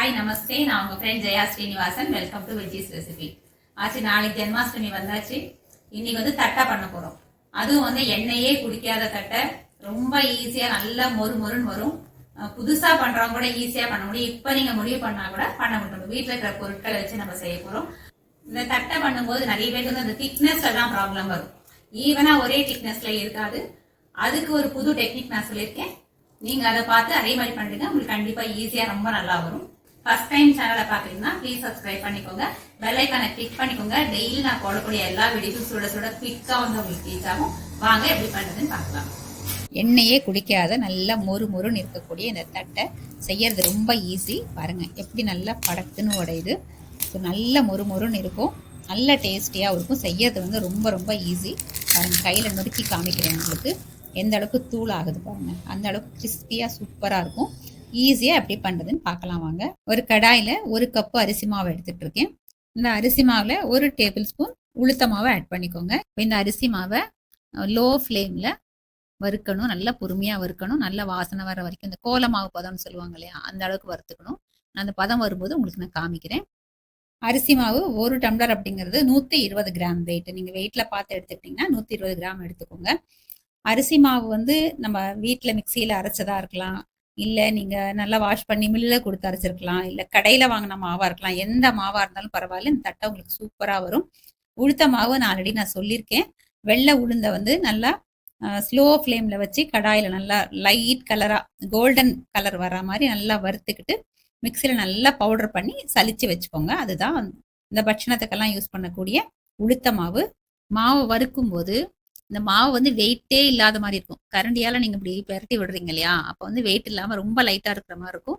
Hi நமஸ்தே, நான் உங்கள் friend Jaya Srinivasan. Welcome to veggies recipe. ஆச்சு, நாளைக்கு ஜென்மாஷ்டமி வந்தாச்சு. இன்னைக்கு வந்து தட்டை பண்ண போகிறோம். அதுவும் வந்து எண்ணெயே குடிக்காத தட்டை. ரொம்ப ஈஸியாக நல்லா மொறு மொறுன்னு வரும். புதுசாக பண்ணுறவங்க கூட ஈஸியாக பண்ண முடியும். இப்போ நீங்கள் முடிவு பண்ணால் கூட பண்ண முடியும். வீட்டில் இருக்கிற பொருட்களை வச்சு நம்ம செய்ய போகிறோம். இந்த தட்டை பண்ணும்போது நிறைய பேருக்கு வந்து அந்த திக்னஸ்ல தான் ப்ராப்ளம் வரும். ஈவனாக ஒரே திக்னஸ்ல இருக்காது. அதுக்கு ஒரு புது டெக்னிக் நான் சொல்லியிருக்கேன். நீங்கள் அதை பார்த்து அதே மாதிரி பண்ணுறீங்க. உங்களுக்கு கண்டிப்பாக ஈஸியாக ரொம்ப நல்லா வரும். ஃபர்ஸ்ட் டைம் சேனலை பார்க்குறீங்கன்னா ப்ளீஸ் சப்ஸ்கிரைப் பண்ணிக்கோங்க. பெல் ஐக்கானை கிளிக் பண்ணிக்கோங்க. டெய்லி நான் போடக்கூடிய எல்லா வீடியோஸும் சுட சுட குயிக்காக வந்து உங்களுக்கு ரீச் ஆகும். வாங்க எப்படி பண்ணுறதுன்னு பார்க்கலாம். எண்ணெயே குடிக்காத நல்லா மொறு மொறுன்னு இருக்கக்கூடிய இந்த தட்டை செய்யறது ரொம்ப ஈஸி. பாருங்கள் எப்படி நல்லா படக்குன்னு உடையுது. ஸோ நல்ல மொறு மொறுன்னு இருக்கும். நல்ல டேஸ்டியாகவும் இருக்கும். செய்யறது வந்து ரொம்ப ரொம்ப ஈஸி. பாருங்கள், கையில் நொறுக்கி காமிக்கிறேன் உங்களுக்கு எந்த அளவுக்கு தூள் ஆகுது பாருங்கள். அந்த அளவுக்கு கிறிஸ்பியாக சூப்பராக இருக்கும். ஈஸியாக எப்படி பண்ணுறதுன்னு பார்க்கலாம் வாங்க. ஒரு கடாயில் 1 கப்பு அரிசி மாவு எடுத்துகிட்டு இருக்கேன். இந்த அரிசி மாவில் 1 டேபிள் ஸ்பூன் உளுத்த மாவை ஆட் பண்ணிக்கோங்க. இந்த அரிசி மாவை லோ ஃப்ளேமில் வறுக்கணும். நல்லா பொறுமையாக வறுக்கணும். நல்ல வாசனை வர வரைக்கும் இந்த கோல மாவு பதம்னு சொல்லுவாங்க இல்லையா, அந்த அளவுக்கு வறுத்துக்கணும். அந்த பதம் வரும்போது உங்களுக்கு நான் காமிக்கிறேன். அரிசி மாவு 1 டம்ளர் அப்படிங்கிறது 120 கிராம் வெயிட். நீங்கள் வெயிட்டில் பார்த்து எடுத்துக்கிட்டிங்கன்னா 120 கிராம் எடுத்துக்கோங்க. அரிசி மாவு வந்து நம்ம வீட்டில் மிக்சியில் அரைச்சதாக இருக்கலாம், இல்லை நீங்கள் நல்லா வாஷ் பண்ணி மில்லில் கொடுத்து அரைச்சிருக்கலாம், இல்லை கடையில் வாங்கின மாவாக இருக்கலாம். எந்த மாவாக இருந்தாலும் பரவாயில்ல, இந்த தட்டை உங்களுக்கு சூப்பராக வரும். உளுத்த மாவு நான் ஆல்ரெடி நான் சொல்லியிருக்கேன். வெள்ளை உளுந்தை வந்து நல்லா ஸ்லோ ஃப்ளேமில் வச்சு கடாயில் நல்லா லைட் கலராக கோல்டன் கலர் வர மாதிரி நல்லா வறுத்துக்கிட்டு மிக்சியில் நல்லா பவுடர் பண்ணி சலிச்சு வச்சுக்கோங்க. அதுதான் இந்த பட்சணத்துக்கெல்லாம் யூஸ் பண்ணக்கூடிய உளுத்த மாவு. மாவு வறுக்கும் போது இந்த மாவு வந்து வெயிட்டே இல்லாத மாதிரி இருக்கும். கரண்டியால் நீங்கள் இப்படி பெரட்டி விடுறீங்க இல்லையா, அப்போ வந்து வெயிட் இல்லாமல் ரொம்ப லைட்டாக இருக்கிற மாதிரி இருக்கும்.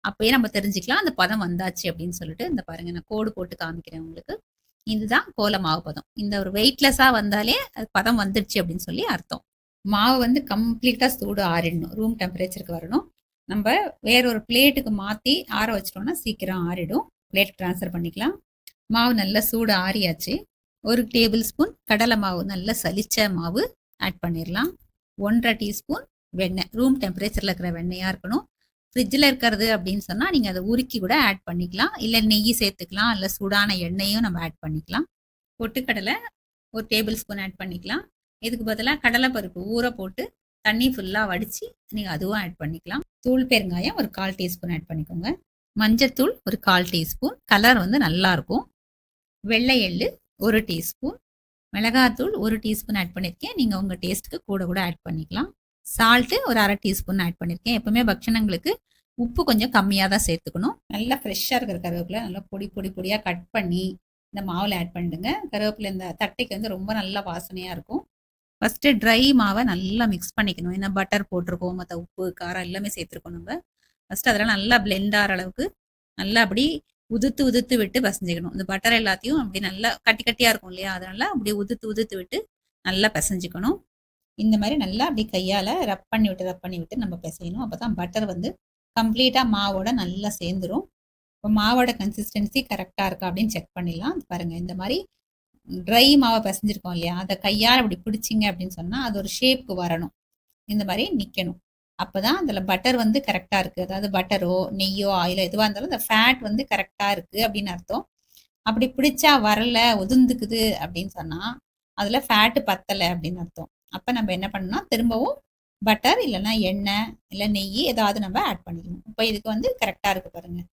அப்பயே நம்ம தெரிஞ்சுக்கலாம் அந்த பதம் வந்தாச்சு அப்படின்னு சொல்லிட்டு. இந்த பாருங்க, நான் கோடு போட்டு காமிக்கிறேன் உங்களுக்கு. இதுதான் கோல மாவு பதம். இந்த ஒரு வெயிட்லெஸ்ஸாக வந்தாலே அது பதம் வந்துடுச்சு அப்படின்னு சொல்லி அர்த்தம். மாவு வந்து கம்ப்ளீட்டாக சூடு ஆறிடணும். ரூம் டெம்பரேச்சருக்கு வரணும். நம்ம வேற ஒரு பிளேட்டுக்கு மாற்றி ஆற வச்சிட்டோம்னா சீக்கிரம் ஆறிடும். பிளேட் ட்ரான்ஸ்ஃபர் பண்ணிக்கலாம். மாவு நல்லா சூடு ஆறியாச்சு. 1 டேபிள் ஸ்பூன் கடலை மாவு, நல்லா சலிச்ச மாவு ஆட் பண்ணிடலாம். 1.5 டீஸ்பூன் வெண்ணெய், ரூம் டெம்பரேச்சரில் இருக்கிற வெண்ணெயாக இருக்கணும். ஃப்ரிட்ஜில் இருக்கிறது அப்படின்னு சொன்னால் நீங்கள் அதை உருக்கி கூட ஆட் பண்ணிக்கலாம், இல்லை நெய் சேர்த்துக்கலாம், இல்லை சூடான எண்ணெயும் நம்ம ஆட் பண்ணிக்கலாம். பொட்டுக்கடலை 1 டேபிள் ஸ்பூன் ஆட் பண்ணிக்கலாம். இதுக்கு பதிலாக கடலைப்பருப்பு ஊற போட்டு தண்ணி ஃபுல்லாக வடித்து நீங்கள் அதுவும் ஆட் பண்ணிக்கலாம். தூள் பெருங்காயம் 1/4 டீஸ்பூன் ஆட் பண்ணிக்கோங்க. மஞ்சத்தூள் 1/4 டீஸ்பூன், கலர் வந்து நல்லாயிருக்கும். வெள்ளை எள்ளு 1 டீஸ்பூன், மிளகாத்தூள் 1 டீஸ்பூன் ஆட் பண்ணியிருக்கேன். நீங்கள் உங்கள் டேஸ்ட்டுக்கு கூட ஆட் பண்ணிக்கலாம். சால்ட்டு 1/2 டீஸ்பூன் ஆட் பண்ணியிருக்கேன். எப்பவுமே பக்ஷணங்களுக்கு உப்பு கொஞ்சம் கம்மியாக தான் சேர்த்துக்கணும். நல்லா ஃப்ரெஷ்ஷாக இருக்கிற கருவேப்பிலை நல்லா பொடியாக கட் பண்ணி இந்த மாவில் ஆட் பண்ணிடுங்க. கருவேப்பிலை இந்த தட்டைக்கு வந்து ரொம்ப நல்லா வாசனையாக இருக்கும். ஃபஸ்ட்டு ட்ரை மாவை நல்லா மிக்ஸ் பண்ணிக்கணும். ஏன்னா பட்டர் போட்டிருக்கோம், மற்ற உப்பு காரம் எல்லாமே சேர்த்துருக்கோம். நம்ம ஃபஸ்ட்டு அதெல்லாம் நல்லா பிளெண்ட் ஆகிற அளவுக்கு நல்லா அப்படி உதுத்து விட்டு பிசைஞ்சிக்கணும். இந்த பட்டர் எல்லாத்தையும் அப்படி நல்லா கட்டியாக இருக்கும் இல்லையா, அதனால அப்படி உதுத்து விட்டு நல்லா பிசைஞ்சிக்கணும். இந்த மாதிரி நல்லா அப்படி கையால் ரப் பண்ணி விட்டு நம்ம பிசையணும். அப்போ தான் பட்டர் வந்து கம்ப்ளீட்டாக மாவோட நல்லா சேர்ந்துடும். இப்போ மாவோட கன்சிஸ்டன்சி கரெக்டாக இருக்கா அப்படின்னு செக் பண்ணிடலாம். பாருங்கள், இந்த மாதிரி ட்ரை மாவை பிசைஞ்சிருக்கோம் இல்லையா, அதை கையால் அப்படி பிடிச்சிங்க அப்படின்னு சொன்னால் அது ஒரு ஷேப்புக்கு வரணும். இந்த மாதிரி நிற்கணும். அப்போ தான் அதில் பட்டர் வந்து கரெக்டாக இருக்குது. அதாவது பட்டரோ நெய்யோ ஆயிலோ எதுவாக இருந்தாலும் இந்த ஃபேட் வந்து கரெக்டாக இருக்குது அப்படின்னு அர்த்தம். அப்படி பிடிச்சா வரல, உதிர்ந்துக்குது அப்படின்னு சொன்னால் அதில் ஃபேட்டு பத்தலை அப்படின்னு அர்த்தம். அப்போ நம்ம என்ன பண்ணணும்னா திரும்பவும் பட்டர் இல்லைன்னா எண்ணெய் இல்லை நெய் ஏதாவது நம்ம ஆட் பண்ணிக்கணும். இப்போ இதுக்கு வந்து கரெக்டாக இருக்குது பாருங்கள்.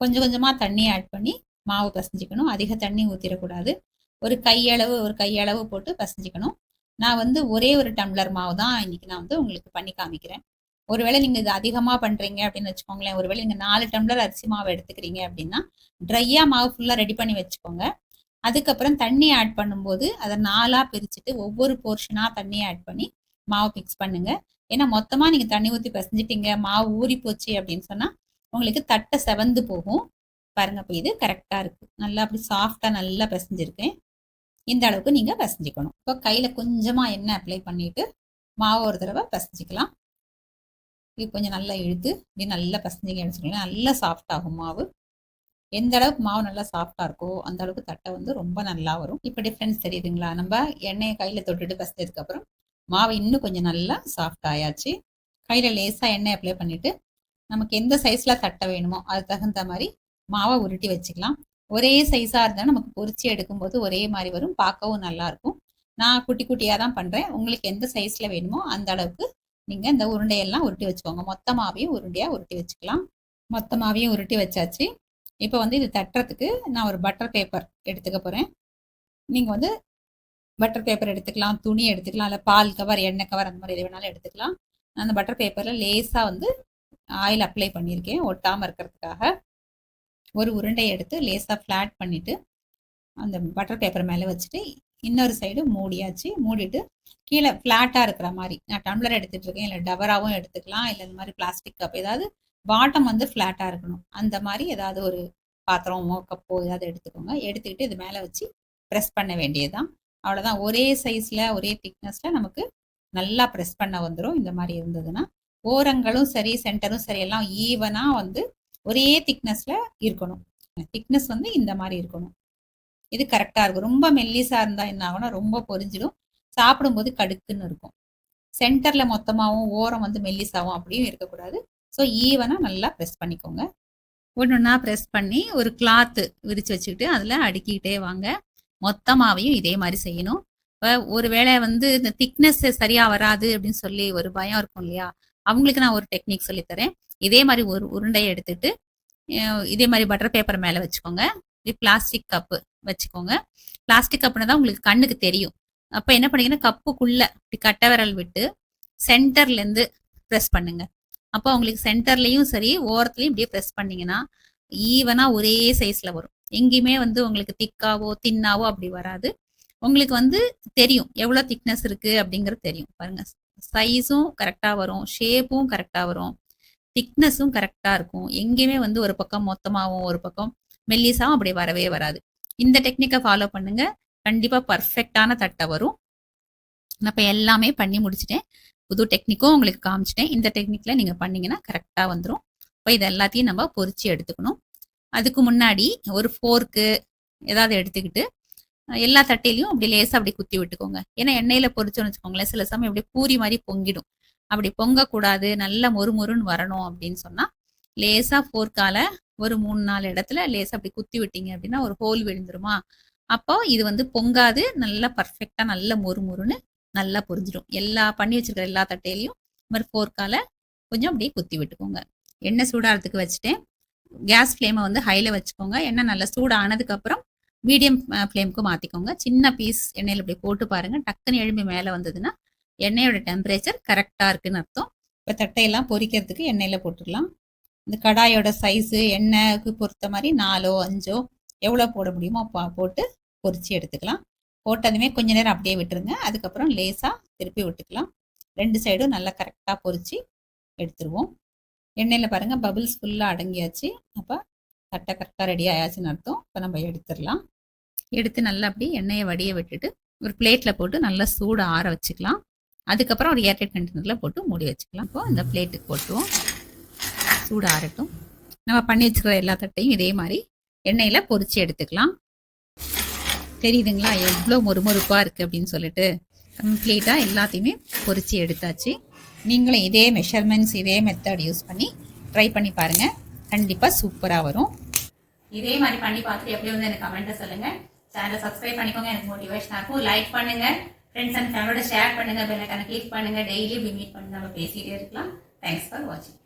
கொஞ்சம் கொஞ்சமாக தண்ணி ஆட் பண்ணி மாவு பசைஞ்சிக்கணும். அதிக தண்ணி ஊற்றிடக்கூடாது. ஒரு கையளவு போட்டு பசைஞ்சிக்கணும். நான் வந்து ஒரே 1 டம்ளர் மாவு தான் இன்னைக்கு நான் வந்து உங்களுக்கு பண்ணி காமிக்கிறேன். ஒருவேளை நீங்கள் இது அதிகமாக பண்ணுறீங்க அப்படின்னு வச்சுக்கோங்களேன். ஒருவேளை நீங்கள் 4 டம்ளர் அரிசி மாவு எடுத்துக்கிறீங்க அப்படின்னா ட்ரையாக மாவு ஃபுல்லாக ரெடி பண்ணி வச்சுக்கோங்க. அதுக்கப்புறம் தண்ணி ஆட் பண்ணும்போது அதை 4ஆக பிரிச்சுட்டு ஒவ்வொரு போர்ஷனாக தண்ணி ஆட் பண்ணி மாவு மிக்ஸ் பண்ணுங்க. ஏன்னா மொத்தமாக நீங்கள் தண்ணி ஊற்றி பசைஞ்சிட்டீங்க, மாவு ஊறி போச்சு அப்படின்னு சொன்னால் உங்களுக்கு தட்டை செவந்து போகும். பாருங்க, இப்போ இது கரெக்டாக இருக்குது. நல்லா அப்படி சாஃப்டாக நல்லா பசைஞ்சிருக்கேன். இந்த அளவுக்கு நீங்கள் பசைஞ்சிக்கணும். இப்போ கையில் கொஞ்சமாக எண்ணெய் அப்ளை பண்ணிவிட்டு மாவு ஒரு தடவை பசைஞ்சிக்கலாம். இது கொஞ்சம் நல்லா இழுத்து இப்படி நல்லா பசைஞ்சிங்க வச்சுக்கலாம். நல்லா சாஃப்ட் ஆகும் மாவு. எந்த அளவுக்கு மாவு நல்லா சாஃப்டாக இருக்கோ அந்த அளவுக்கு தட்டை வந்து ரொம்ப நல்லா வரும். இப்போ டிஃப்ரென்ஸ் தெரியுதுங்களா? நம்ம எண்ணெயை கையில் தொட்டுட்டு பசைஞ்சதுக்கப்புறம் மாவு இன்னும் கொஞ்சம் நல்லா சாஃப்ட் ஆயாச்சு. கையில் லேசாக எண்ணெய் அப்ளை பண்ணிவிட்டு நமக்கு எந்த சைஸில் தட்டை வேணுமோ அது தகுந்த மாதிரி மாவை உருட்டி வச்சுக்கலாம். ஒரே சைஸாக இருந்தால் நமக்கு பொரிச்சு எடுக்கும்போது ஒரே மாதிரி வரும், பார்க்கவும் நல்லாயிருக்கும். நான் குட்டி குட்டியாக தான் பண்ணுறேன். உங்களுக்கு எந்த சைஸில் வேணுமோ அந்த அளவுக்கு நீங்கள் இந்த உருண்டையெல்லாம் உருட்டி வச்சுக்கோங்க. மொத்த மாவையும் உருண்டையாக உருட்டி வச்சுக்கலாம். மொத்த மாவையும் உருட்டி வச்சாச்சு. இப்போ வந்து இது தட்டுறதுக்கு நான் ஒரு பட்டர் பேப்பர் எடுத்துக்க போகிறேன். நீங்கள் வந்து பட்டர் பேப்பர் எடுத்துக்கலாம், துணி எடுத்துக்கலாம், இல்லை பால் கவர், எண்ணெய் கவர், அந்த மாதிரி எது வேணாலும் எடுத்துக்கலாம். நான் அந்த பட்டர் பேப்பரில் லேசாக வந்து ஆயில் அப்ளை பண்ணியிருக்கேன் ஒட்டாமல் இருக்கிறதுக்காக. ஒரு உருண்டையை எடுத்து லேசாக ஃப்ளாட் பண்ணிவிட்டு அந்த பட்டர் பேப்பர் மேலே வச்சுட்டு இன்னொரு சைடு மூடியாச்சு. மூடிட்டு கீழே ஃப்ளாட்டாக இருக்கிற மாதிரி, நான் டம்ளர் எடுத்துகிட்டு இருக்கேன், இல்லை டபராவும் எடுத்துக்கலாம், இல்லை இந்த மாதிரி பிளாஸ்டிக் கப், ஏதாவது பாட்டம் வந்து ஃப்ளாட்டாக இருக்கணும் அந்த மாதிரி ஏதாவது ஒரு பாத்திரமோ கப்போ ஏதாவது எடுத்துக்கோங்க. எடுத்துக்கிட்டு இது மேலே வச்சு ப்ரெஸ் பண்ண வேண்டியதுதான். அவ்வளோதான். ஒரே சைஸில் ஒரே திக்னஸில் நமக்கு நல்லா ப்ரெஸ் பண்ண வந்துடும். இந்த மாதிரி இருந்ததுன்னா ஓரங்களும் சரி சென்டரும் சரி எல்லாம் ஈவனாக வந்து ஒரே திக்னஸில் இருக்கணும். திக்னஸ் வந்து இந்த மாதிரி இருக்கணும். இது கரெக்டாக இருக்கும். ரொம்ப மெல்லிஸாக இருந்தால் என்ன ஆகும்னா ரொம்ப பொரிஞ்சிடும், சாப்பிடும்போது கடுக்குன்னு இருக்கும். சென்டரில் மொத்தமாகவும் ஓரம் வந்து மெல்லிஸாகவும் அப்படியும் இருக்கக்கூடாது. ஸோ ஈவனாக நல்லா ப்ரெஸ் பண்ணிக்கோங்க. ஒன்று ஒன்றா ப்ரெஸ் பண்ணி ஒரு கிளாத்து விரித்து வச்சுக்கிட்டு அதில் அடுக்கிக்கிட்டே வாங்க. மொத்தமாவையும் இதே மாதிரி செய்யணும். இப்போ ஒரு வேளை வந்து இந்த திக்னஸ் சரியாக வராது அப்படின்னு சொல்லி ஒரு பயம் இருக்கும் இல்லையா, அவங்களுக்கு நான் ஒரு டெக்னிக் சொல்லித்தரேன். இதே மாதிரி ஒரு உருண்டையை எடுத்துட்டு இதே மாதிரி பட்டர் பேப்பர் மேலே வச்சுக்கோங்க. இப்படி பிளாஸ்டிக் கப்பு வச்சுக்கோங்க. பிளாஸ்டிக் கப்புனா தான் உங்களுக்கு கண்ணுக்கு தெரியும். அப்போ என்ன பண்ணீங்கன்னா கப்புக்குள்ளே இப்படி கட்டை விரல் விட்டு சென்டர்லேருந்து ப்ரெஸ் பண்ணுங்க. அப்போ உங்களுக்கு சென்டர்லேயும் சரி ஓரத்துலையும் இப்படியே ப்ரெஸ் பண்ணிங்கன்னா ஈவனாக ஒரே சைஸில் வரும். எங்கேயுமே வந்து உங்களுக்கு திக்காவோ தின்னாவோ அப்படி வராது. உங்களுக்கு வந்து தெரியும் எவ்வளோ திக்னஸ் இருக்குது அப்படிங்கிறது தெரியும். பாருங்கள், சைஸும் கரெக்டாக வரும், ஷேப்பும் கரெக்டாக வரும், திக்னஸும் கரெக்டாக இருக்கும். எங்கேயுமே வந்து ஒரு பக்கம் மொத்தமாகவும் ஒரு பக்கம் மெல்லிஸாகவும் அப்படி வரவே வராது. இந்த டெக்னிக்கை ஃபாலோ பண்ணுங்க, கண்டிப்பாக பர்ஃபெக்டான தட்டை வரும். நான் இப்போ எல்லாமே பண்ணி முடிச்சிட்டேன். புது டெக்னிக்கும் உங்களுக்கு காமிச்சிட்டேன். இந்த டெக்னிக்கில் நீங்கள் பண்ணிங்கன்னா கரெக்டாக வந்துடும். இப்போ இது எல்லாத்தையும் நம்ம பொரிச்சு எடுத்துக்கணும். அதுக்கு முன்னாடி ஒரு ஃபோர்க்கு ஏதாவது எடுத்துக்கிட்டு எல்லா தட்டையிலையும் அப்படி லேசாக அப்படி குத்தி விட்டுக்கோங்க. ஏன்னா எண்ணெயில் பொரிச்சோன்னு வச்சுக்கோங்களேன், சில சமயம் அப்படியே பூரி மாதிரி பொங்கிடும். அப்படி பொங்கக்கூடாது, நல்ல மொறுமொறுன்னு வரணும் அப்படின்னு சொன்னால் லேசாக ஃபோர்க்கால ஒரு 3-4 இடத்துல லேசாக அப்படி குத்தி விட்டீங்க அப்படின்னா ஒரு ஹோல் விழுந்துருமா. அப்போ இது வந்து பொங்காது, நல்லா பர்ஃபெக்டாக நல்ல மொறுமொறுன்னு நல்லா பொரிஞ்சிடும். பண்ணி வச்சிருக்கிற எல்லா தட்டையிலையும் இந்த மாதிரி ஃபோர்க்கால கொஞ்சம் அப்படியே குத்தி விட்டுக்கோங்க. எண்ணெய் சூடாகிறதுக்கு வச்சுட்டேன். கேஸ் ஃப்ளேமை வந்து ஹையில் வச்சுக்கோங்க. எண்ணெய் நல்லா சூடானதுக்கப்புறம் மீடியம் ஃப்ளேமுக்கு மாற்றிக்கோங்க. சின்ன பீஸ் எண்ணெயில் இப்படி போட்டு பாருங்கள், டக்குன்னு எழும்பி மேலே வந்ததுன்னா எண்ணெயோட டெம்பரேச்சர் கரெக்டாக இருக்குன்னு அர்த்தம். இப்போ தட்டையெல்லாம் பொரிக்கிறதுக்கு எண்ணெயில் போட்டுடலாம். இந்த கடாயோட சைஸு எண்ணெய்க்கு பொறுத்த மாதிரி 4 5 எவ்வளோ போட முடியுமோ போட்டு பொரிச்சு எடுத்துக்கலாம். போட்டதுமே கொஞ்ச நேரம் அப்படியே விட்டுருங்க. அதுக்கப்புறம் லேசாக திருப்பி விட்டுக்கலாம். 2 சைடும் நல்லா கரெக்டாக பொரிச்சு எடுத்துருவோம். எண்ணெயில் பாருங்கள் பபிள்ஸ் ஃபுல்லாக அடங்கியாச்சு. அப்போ தட்டை கரெக்டாக ரெடி ஆயாச்சுன்னு அர்த்தம். இப்போ நம்ம எடுத்துடலாம். எடுத்து நல்லா அப்படி எண்ணெயை வடிய விட்டுட்டு ஒரு பிளேட்டில் போட்டு நல்லா சூடு ஆற வச்சுக்கலாம். அதுக்கப்புறம் ஒரு ஏர்டைட் கண்டெய்னரில் போட்டு மூடி வச்சுக்கலாம். இப்போ இந்த பிளேட்டுக்கு போட்டுருவோம், சூடு ஆறட்டும். நம்ம பண்ணி வச்சுக்கிற எல்லா தட்டையும் இதே மாதிரி எண்ணெயில் பொரிச்சு எடுத்துக்கலாம். தெரியுதுங்களா எவ்வளோ மொறுமொறுப்பாக இருக்குது அப்படின்னு சொல்லிட்டு. கம்ப்ளீட்டாக எல்லாத்தையுமே பொரிச்சு எடுத்தாச்சு. நீங்களும் இதே மெஷர்மெண்ட்ஸ் இதே மெத்தட் யூஸ் பண்ணி ட்ரை பண்ணி பாருங்கள், கண்டிப்பாக சூப்பராக வரும். இதே மாதிரி பண்ணி பார்த்துட்டு எப்படி வந்து எனக்கு கமெண்ட்டை சொல்லுங்கள். சேனலை சப்ஸ்கிரைப் பண்ணிக்கோங்க, எனக்கு மோட்டிவேஷனாக இருக்கும். லைக் பண்ணுங்கள், ஃப்ரெண்ட்ஸ் அண்ட் ஃபேமிலியோட ஷேர் பண்ணுங்கள், பெல் ஐகானை கிளிக் பண்ணுங்கள். டெய்லி இப்படி மீட் பண்ணி நம்ம பேசிகிட்டே இருக்கலாம். தேங்க்ஸ் ஃபார் வாட்சிங்.